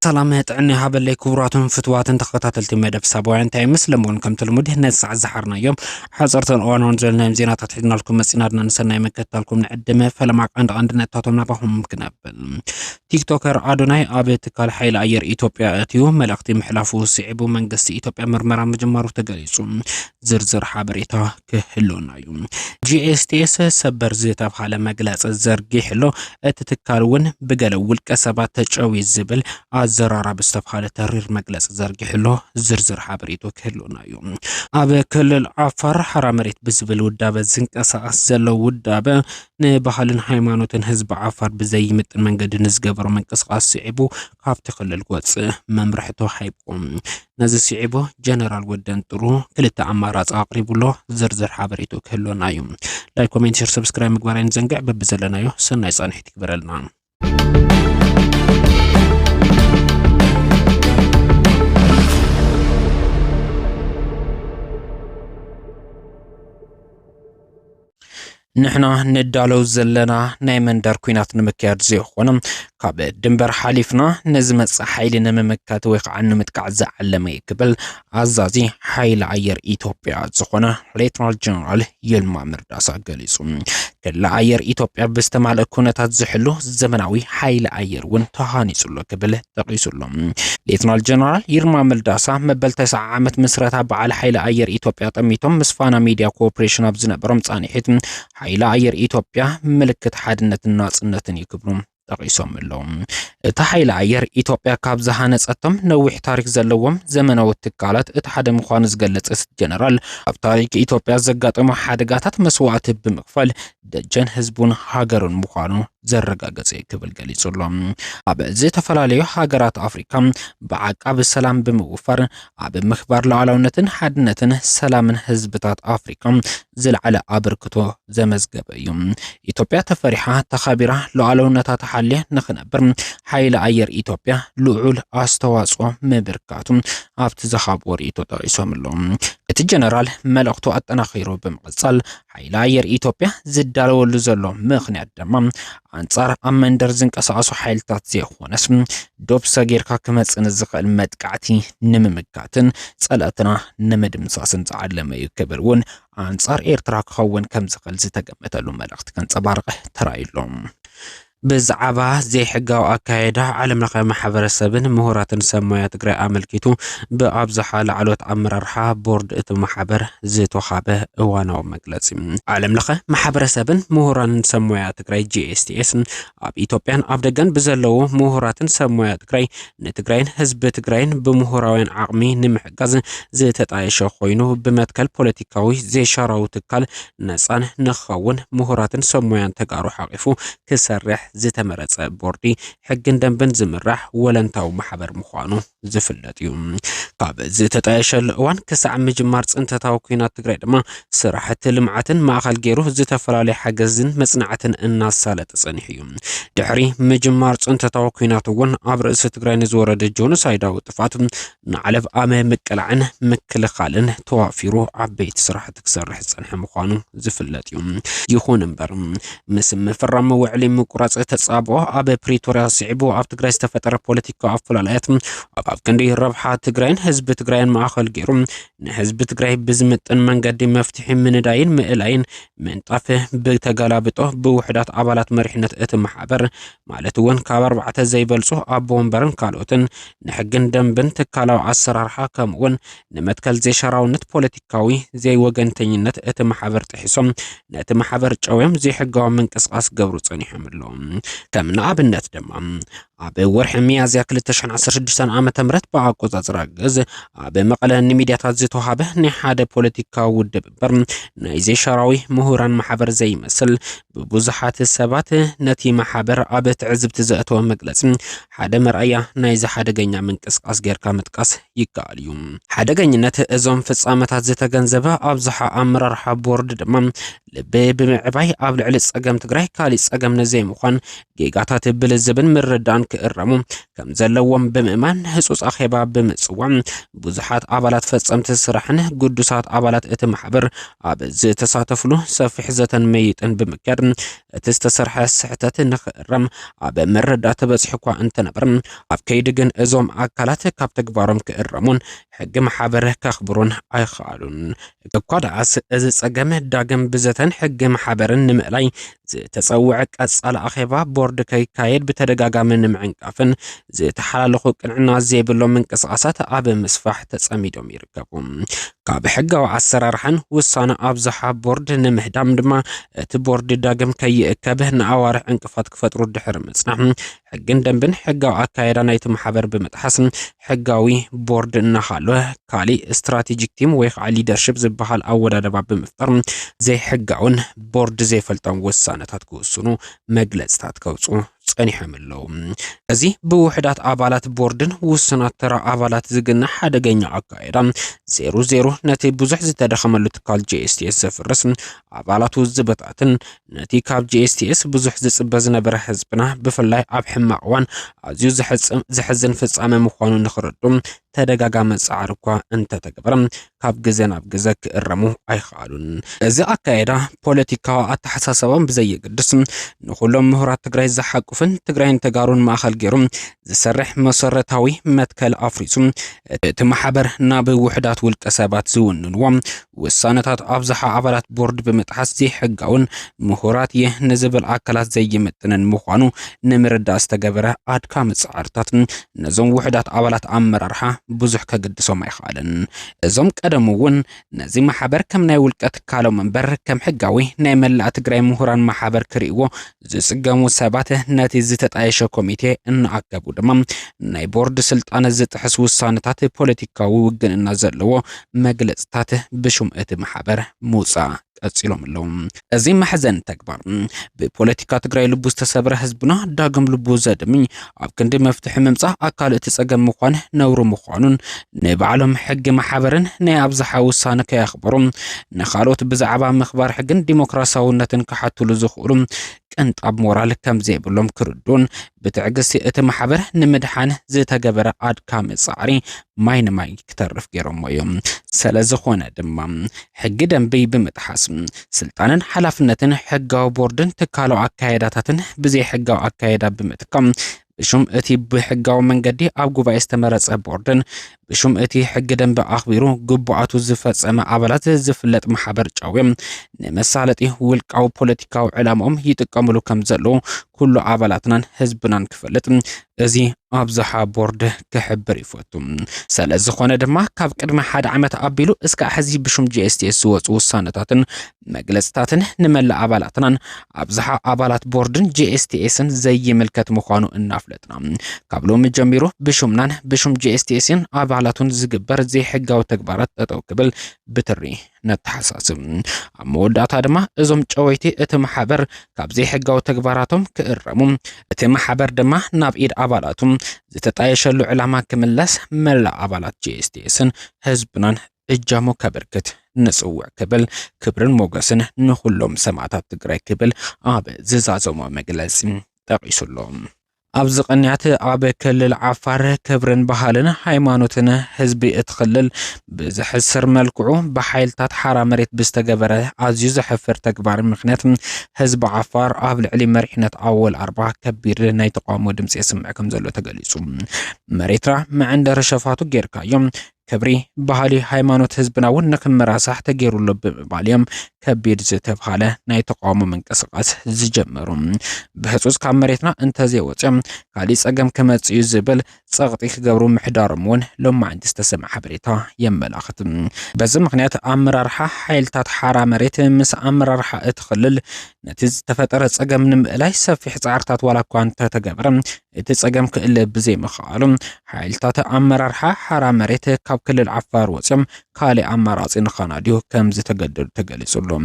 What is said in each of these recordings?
سلامة عني هابلي كبراتهم فتواتن تخطاتلتي مدب سابوين تاي مسلمون كم تلمده نسع زحرنا يوم حزرتن اوانون زلنا مزينة تحدنا لكم مسينارنا نسنا مكتالكم نعدمه فلماك عندنا تاتوم نباهم كنابل تيك توكر ادوناي ابيت كال حيل اير ايتوبيا اتيو ملختي محلافو سيعبو منقسي ايتوبيا مرمرا مجمارو تقليسو زرزر حابريتا كهلونا يوم جي اس تي اس سبر زيتا بحالة مقلاص الزرقي حلو اتتكالون بقلو والكسبات تجاوي الزبل زرارة بستفحالة ترير مجلس زرقي حلو زرزر حابريتو كهلونا يوم أبا كل العفر حرامريت بزبل ودابة زنك أساس زلو ودابة نبحالن حيمانوتن هزب عفر بزي متن منقد نزقبر من قصقاس سيعبو كافت خل القواتس ممرحتو حيبقوم نزي سيعبو جنرال ودن ترو كلتا عمارات أقريبو له زرزر حابريتو كهلونا يوم لايك كومنت شير سبسكرايب مقبارين زنقع ببزلنا يو سنة يسان حيتك برلنا نحنا ندالو زلنا نايمن دار كوينات نمكيات زي خونا كاب دنبر حالفنا نزمت حيلنا ممكات ويقع نمتقعز علما يقبل عزازي حيل عير ايتوبيا زخونا ليتنال جنرال يلما مرداسا قليسو كل عير ايتوبيا بستمع كونتات زحلو زمناوي حيل عير ون تهانيسو له قبل تقيسو له ليتنال جنرال يلما مرداسا مبل 9 عامت مسرتا بعل حيل عير ايتوبيا طميتهم مسفانا ميديا كوبريشن ابزنبرم صانيحت حيل عير ايتوبيا ملكت حادنة الناصنة يكبرون تقيسهم اللهم تحيل عير إيتوبيا كاب زهانس أتم نوح تاريخ زلوم زمن والتكالات اتحاد مخانز قلت اس جنرال اب تاريخ إيتوبيا زقات محادقاتات مسوعات بمقفل دجن حزبون هاجرون مخانو زرقاقص يكبل قليص اللهم اب زي تفلاليو هاجرات أفريقيا بعقاب السلام بموفر اب مخبار لعلونتن حدنتن سلام حزبتات أفريقيا زل على أبركتو زمزقبيوم إيتوبيا تفريحة تخابرة لعلونتات حاليا نخنبر حيل عير إيتوبيا لعول أستواصو مبركاتم أبت زخاب وريتو تايسوم اللهم الجنرال ملقتو أتنا خيرو بمقصل حيل عير إيتوبيا زدالو اللزلو مخنع الدمام أنصار أمن درزنك أساسو حيل تاتزي خوانسم دوب ساقير كاكمتس نزق المدقعتي نممكاتن سألتنا نمدمساسن تعلم يكبرون أنصار إيرتراك خوان كمزقل زتقمتلو ملقت كان صبارقه ترايلوم بزعبا زي حقاو أكايدا علم لقى محبرسبن مهورات سمويات قراء عملكيتو بأبزحة لعلوت أمرارحا بورد إتو محبر زيتو خابه اوانو مقلسي علم لقى محبرسبن مهوران سمويات قراء جي اس تي اس اب إيتوبيان أبدقان بزلو مهورات سمويات قراء نتقراين حزب تقراين بمهوراوين عقمي نمحقاز زي تتعيشو خوينو بمتكال بوليتيكاوي زي شاراو تكال نسان نخاون مهورات سمويان تقارو حقفو كسرح زتمرص بوردي حقن دنبن زمرح ولنتاو محبر مخانو زفلت يوم قاب زتتايشل وان كسع مجمار صنتتاو كينات تግራይ ድማ ስራሕቲ ልምዓትን ማእኸል ገይሩ ዝተፈላልይ ሓገዝን መጽናዕትን እናሳለጠ ጸኒሕ እዩ ድሕሪ መጅማር ጽንተታው ኩናት እውን ኣብ ርእሲ ትግራይ ንዝወረደ ጆኖሳይዳዊ ጥፋት ንዓለብ ኣመ ምቅላዕን ምክልኻልን ተዋፊሩ ዓበይቲ ስራሕቲ ክሰርሕ ጸንሐ ምዃኑ ዝፍለጥ እዩ ይኹን እምበር ምስ ምፍራም ውዕሊ ምቁራጽ ተጻብኦ ኣብ ፕሪቶሪያ ስዒቡ ኣብ ትግራይ ዝተፈጠረ ፖለቲካዊ ኣፈላላያት ኣብ ክንዲ ረብሓ ትግራይን ህዝቢ ትግራይን ማእኸል ገይሩ ንህዝቢ ትግራይ ብዝምጥን መንገዲ መፍትሒ ምንዳይን ምእላይን ምንጣፍ ብተጋላብጦ ብውሕዳት ኣባላት መሪሕነት እቲ ማሕበር ማለት እውን ካብ 4 ዘይበልጹ ኣቦ ወንበርን ካልኦትን ንሕግን ደንብን ትካላዊ ኣሰራርሓ ከምኡውን ንመትከል ዘይሸራውነት ፖለቲካዊ ዘይወገንተኝነት እቲ ማሕበር ጥሒሶም ነቲ ማሕበር ጨውዮም ዘይሕጋዊ ምንቅስቃስ ገብሩ ጸኒሖም ኣለዎም ከም ንኣብነት ድማ ኣብ ወርሒ ሚያዝያ 2016 ዓመተ ምህረት ብኣቆጻጽራ ገዝ ኣብ መቐለ ንሚድያታት ዝተዋሃበ ናይ ሓደ ፖለቲካዊ ውድብ እምበር ናይ ዘይሸራዊ ምሁራን ማሕበር ዘይመስል ብብዙሓት ሰባት ነቲ ማሕበር ኣብ ትዕዝብቲ ዘእተወ መግለጺ ሓደ መርኣያ ናይ ሓደገኛ ምንቅስቃስ ጌርካ ምጥቃስ ይከኣል እዩ ሓደገኝነት እዞም ፍጻመታት ዝተገንዘበ ኣብዝሓ ኣመራርሓ ቦርድ ድማ ልቢ ብምዕባይ ኣብ ልዕሊ ጸገም ትግራይ ካሊእ ጸገም ነዘይ ምዃን ጌጋታት ብልዝብን ምርዳን ክእረሙ ከም ዘለዎም ብምእማን ህጹጽ ኣኼባ ብምጽዋዕ ብዙሓት ኣባላት ፈጸምቲ ስራሕን ቅዱሳት ኣባላት እቲ ማሕበር ኣብ ዝተሳተፍሉ ሰፊሕ ዘተን መይጥን ብምክያድ እቲ ዝተሰርሐ ስሕተት ንኽእረም ኣብ መረዳእታ በፂሑ እኳ እንተነበረ ኣብ ከይዲ ግን እዞም ኣካላት ካብ ተግባሮም ክእረሙን ሕጊ ማሕበር ከኽብሩን ኣይከኣሉን። እኳ ደኣስ እዚ ጸገም ዳግም ብዘተን ሕጊ ማሕበርን ንምእላይ ዝተጸውዐ ቀጻሊ ኣኼባ ቦርድ ከይካየድ ብተደጋጋሚ ንምዕንቃፍን ዝተሓላለኹ ቅንዕና ዘይብሎም ምንቅስቓሳት ኣብ ምስፋሕ ተጸሚዶም ይርከቡ። ካብ ሕጋዊ ኣሰራርሓን ውሳነ ኣብዝሓ ቦርድ ንምህዳም ድማ እቲ ቦርድ ዳግም ከይእከብ ንኣዋርሕ ዕንቅፋት ክፈጥሩ ድሕሪ ምጽናሕ ሕግን ደንብን ሕጋዊ ኣካየዳ ናይቲ ማሕበር ብምጥሓስ ሕጋዊ ቦርድ እናኻለወ ካሊእ ስትራቴጂክ ቲም ወይ ከዓ ሊደርሽፕ ዝበሃል ኣወዳድባ ብምፍጣር ዘይሕጋውን ቦርድ ዘይፈልጦም ውሳነታት ክውስኑ መግለጽታት ከውጽኡ ጸኒሖም ኣለዉ። እዚ ብውሕዳት ኣባላት ቦርድን ውስናት ተራ ኣባላት ዝግናሕ ሓደገኛ ኣካየዳ 00 ነቲ ብዙሕ ዝተደኸመሉ ትካል JSTS ዘፍርስ ኣባላቱ ዝበታትን ነቲ ካብ JSTS ብዙሕ ዝጽበ ዝነበረ ህዝብና ብፍላይ ኣብ ሕማቕ እዋን ኣዝዩ ዝሕዝን ፍጻመ ምዃኑ ንኽረዱ ተደጋጋሚ ጻዕሪ እኳ እንተተገበረ ካብ ግዜ ናብ ግዜ ክእረሙ ኣይከኣሉን። እዚ ኣካየዳ ፖለቲካዊ ኣተሓሳስባን ብዘየግድስ ንኹሎም ምሁራት ትግራይ ዘሓቁፍን ትግራይን ተጋሩን ማእኸል ገይሩ ዝሰርሕ መሰረታዊ መትከል ኣፍሪሱ እቲ ማሕበር ናብ ውሕዳት ውልቀ ሰባት ዝውንንዎ ውሳነታት ኣብዝሓ ኣባላት ቦርድ ብምጥሓስ ዘይሕጋውን ምሁራት ንዝብል ኣካላት ዘይምጥንን ምዃኑ ንምርዳእ ዝተገበረ ኣድካሚ ጻዕርታት ነዞም ውሕዳት ኣባላት ኣመራርሓ ብዙሕ ከገድሶም ኣይከኣልን። እዞም ቀደም እውን ነዚ ማሕበር ከም ናይ ውልቀ ትካሎም እምበር ከም ሕጋዊ ናይ መላእ ትግራይ ምሁራን ማሕበር ክርእይዎ ዝጽገሙ ሰባት ነቲ ዝተጣየሸ ኮሚቴ እናኣከቡ ድማ ናይ ቦርድ ስልጣን ዝጥሕስ ውሳነታት ፖለቲካዊ ውግንና ዘለዎ መግለጽታት ብሹም እቲ ማሕበር ምውጻእ ቀጽሎም ኣለዉ። እዚ ማሕዘን ተግባር ብፖለቲካ ትግራይ ልቡ ዝተሰብረ ህዝብና ዳግም ልቡ ዘድምኝ ኣብ ክንዲ መፍትሒ ምምጻእ ኣካል እቲ ጸገም ምዃን ነውሩ ምዃኑን ንባዕሎም ሕጊ ማሕበርን ናይ ኣብዝሓ ውሳነ ከየኽበሩ ንኻልኦት ብዛዕባ ምኽባር ሕግን ዲሞክራሲያውነትን ክሓትሉ ዝኽእሉ ቅንጣብ ሞራል ከም ዘይብሎም ክርዱን ብትዕግስቲ እቲ ማሕበር ንምድሓን ዝተገበረ ኣድካሚ ጻዕሪ ማይ ንማይ ክተርፍ ገይሮሞ እዮም። ስለዝኾነ ድማ ሕጊ ደንቢ ብምጥሓስ ስልጣንን ሓላፍነትን ሕጋዊ ቦርድን ትካላዊ ኣካየዳታትን ብዘይ ሕጋዊ ኣካየዳ ብምጥቃም ብሹም እቲ ብሕጋዊ መንገዲ ኣብ ጉባኤ ዝተመረጸ ቦርድን ብሹም እቲ ሕጊ ደንቢ ኣኽቢሩ ግቡኣቱ ዝፈጸመ ኣባላት ዝፍለጥ ማሕበር ጫውዮም ንመሳለጢ ውልቃዊ ፖለቲካዊ ዕላምኦም ይጥቀምሉ ከም ዘለዉ ኩሉ ኣባላትናን ህዝብናን ክፈልጥ እዚ ኣብዝሓ ቦርድ ክሕብር ይፈቱ። ስለዝኾነ ድማ ካብ ቅድሚ 1 ዓመት ኣቢሉ እስካዕ ሕዚ ብሹም JSTS ዝወፁ ውሳነታትን መግለጽታትን ንመላእ ኣባላትናን ኣብዝሓ ኣባላት ቦርድን JSTSን ዘይምልከት ምዃኑ እናፍለጥና ካብ ሎሚ ጀሚሩ ብሹምናን ብሹም JSTSን ኣባላቱን ዝግበር ዘይሕጋዊ ተግባራት ጠጠው ክብል ብትሪ ነተሓሳስብ። ኣብ መወዳእታ ድማ እዞም ጨወይቲ እቲ ማሕበር ካብ ዘይሕጋዊ ተግባራቶም ክእረሙ እቲ ማሕበር ድማ ናብ ኢድ ኣባላቱ ዝተጣየሸሉ ዕላማ ክምለስ መላእ ኣባላት JSTSን ህዝብናን እጃሙ ከበርክት ንጽውዕ ክብል ክብርን ሞገስን ንኹሎም ሰማዕታት ትግራይ ክብል ኣብ ዝዛዘሞ መግለጺ ጠቒሱሎም። ኣብ ዝቕንያት ኣብ ክልል ዓፋር ክብርን ባህልን ሃይማኖትን ህዝቢ እትኽልል ብዝሕስር መልክዑ ብሓይልታት ሓራ መሬት ብዝተገበረ ኣዝዩ ዘሕፍር ተግባር ምክንያት ህዝቢ ዓፋር ኣብ ልዕሊ መሪሕነት ኣወል ኣርባ ከቢድ ናይ ተቃውሞ ድምፂ የስምዕ ከም ዘሎ ተገሊጹ። መሬትራ መዐንደረ ሸፋቱ ጌርካዮም كبري بحالي ሃይማኖት ህዝብና እውን ንክመራሳሕ ተገይሩሉ ብምባልዮም ከቢድ ዝተብሃለ ናይ ተቃውሞ መንቀሳቐስ ዝጀመሩ ብህጹጽ ካብ መሬትና እንተዘይወጽም ካሊ ጸገም ከመጽዩ ዝብል ጸቕጢ ክገብሩ ምሕዳሮም እውን ሎማዓንቲ ዝተሰምዐ ሓበሬታ የመላኽት። በዚ ምክንያት ኣመራርሓ ሓይልታት ሓራ መሬት ምስ ኣመራርሓ እትኽልል ነቲ ዝተፈጠረ ጸገም ንምእላይ ሰፊሕ ጻዕርታት ዋላ እኳ እንተተገበረ እቲ ጸገም ክእለ ብዘይምኽኣሉ ሓይልታት ኣመራርሓ ሓራ መሬት ካብ ክልል ዓፋር ወጽም ካሊ ኣማራጺ ንኻናድዩ ከም ዝተገደዱ ተገሊጹ ኣሎ። ዘሎ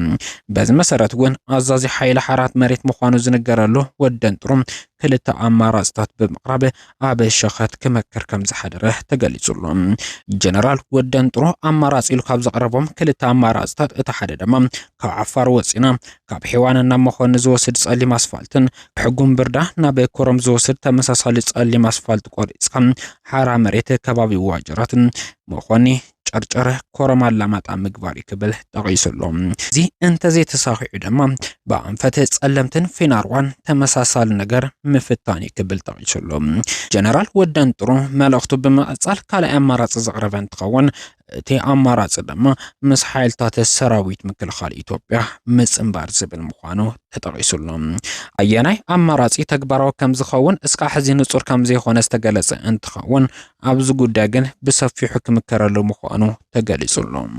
በዚ መሰረት እውን ኣዛዚ ሓይሊ ሓራት መሬት ምዃኑ ዝነገረሉ ወደን ጥሩ ክልተ ኣማራጽታት ብምቕራብ ኣብ ሸኸት ክመክር ከም ዝሓደረ ተገሊጹሉ ጀነራል ወደን ጥሩ ኣማራጽ ኢሉ ካብ ዘቕረቦም ክልተ ኣማራጽታት እቲ ሓደ ድማ ካብ ዓፋር ወፂና ካብ ሔዋን ናብ መኾኒ ዝወስድ ጸሊም ኣስፋልትን ሕጉም ብርዳ ናብ ኮረም ዝወስድ ተመሳሳሊ ጸሊም ኣስፋልት ቆሪጽካ ሓራ መሬት ከባቢ ዋጀራት መኾኒ ጨርጨረ ኮረም አላማጣ ምግባር ይክብል ጠቂሱሎም እዚ እንተዘይ ተሳኺዑ ድማ በአንፈት ጸለምትን ፊናርዋን ተመሳሳሊ ነገር ምፍታን ይክብል ጠቂሱሎም ጀነራል ወደን ጥሩ መልእኽቱ በመቀጻል ካልኣይ አማራጽ ዘቅረበ እንትኸውን እቲ አማራጽ ድማ ምስ ሓይልታት ሰራዊት ምክልኻል ኢትዮጵያ ምጽንባር ዝብል ምዃኑ ተጠቂሱሎም አየናይ አማራጺ ተግባራዊ ከም ዝኸውን እስካ ሕዚ ንጹር ከም ዘይኾነ ዝተገለጸ እንትኸውን ኣብዚ ጉዳይ ግን ብሰፊሑ ክምከረሉ ምዃኑ ተገሊጹሎም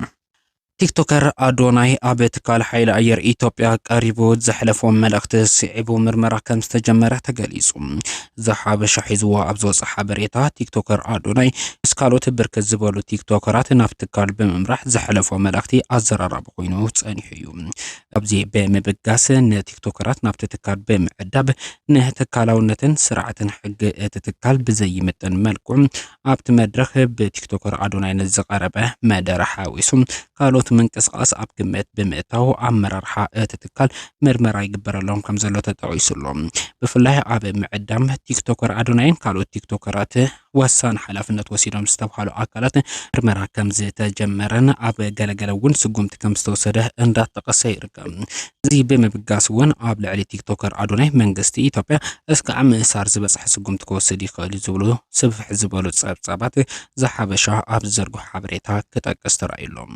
ቲክቶከር አዶናይ ኣብ ትካል ሓይሊ ኣየር ኢትዮጵያ ቀሪቡ ዘሕለፎ መልእኽቲ ስዒቡ ምርመራ ከም ዝተጀመረ ተገሊጹ ዘሓበሻ ሒዝዋ ኣብ ዝወፅእ ሓበሬታ ቲክቶከር አዶናይ እስካሎት ብርክት ዝበሉ ቲክቶከራት ናብ ትካል ብምምራሕ ዘሕለፎ መልእኽቲ ኣዘራራቢ ኮይኑ ጸኒሑ እዩ ኣብዚ ብምብጋስ ንቲክቶከራት ናብቲ ትካል ብምዕዳብ ንትካላውነትን ስርዓትን ሕጊ እቲ ትካል ብዘይምጥን መልክዑ ኣብቲ መድረኽ ብቲክቶከር አዶናይ ንዝቐረበ መደረ ሓዊሱ ካልኦት ምንቅስቃስ ኣብ ግምት ብምእታው ኣመራርሓ እቲ ትካል ምርመራ ይግበረሎም ከም ዘሎ ተጠቂሱሎም ብፍላይ ኣብ ምዕዳም ቲክቶከር አዶናይን ካልኦት ቲክቶከራት ወሳኒ ሓላፍነት ወሲዶም ዝተባሃሉ ኣካላት ምርመራ ከም ዝተጀመረን ኣብ ገለገለ እውን ስጉምቲ ከም ዝተወሰደ እንዳተጠቀሰ ይርከብ እዚ ብምብጋስ እውን ኣብ ልዕሊ ቲክቶከር አዶናይ መንግስቲ ኢትዮጵያ እስካዕ ምእሳር ዝበፅሐ ስጉምቲ ክወስድ ይኽእል ዝብሉ ስፍሕ ዝበሉ ጸብጻባት ዝሓበሻ ኣብ ዘርጉ ሓበሬታ ክጠቅስ ተራእዩሎም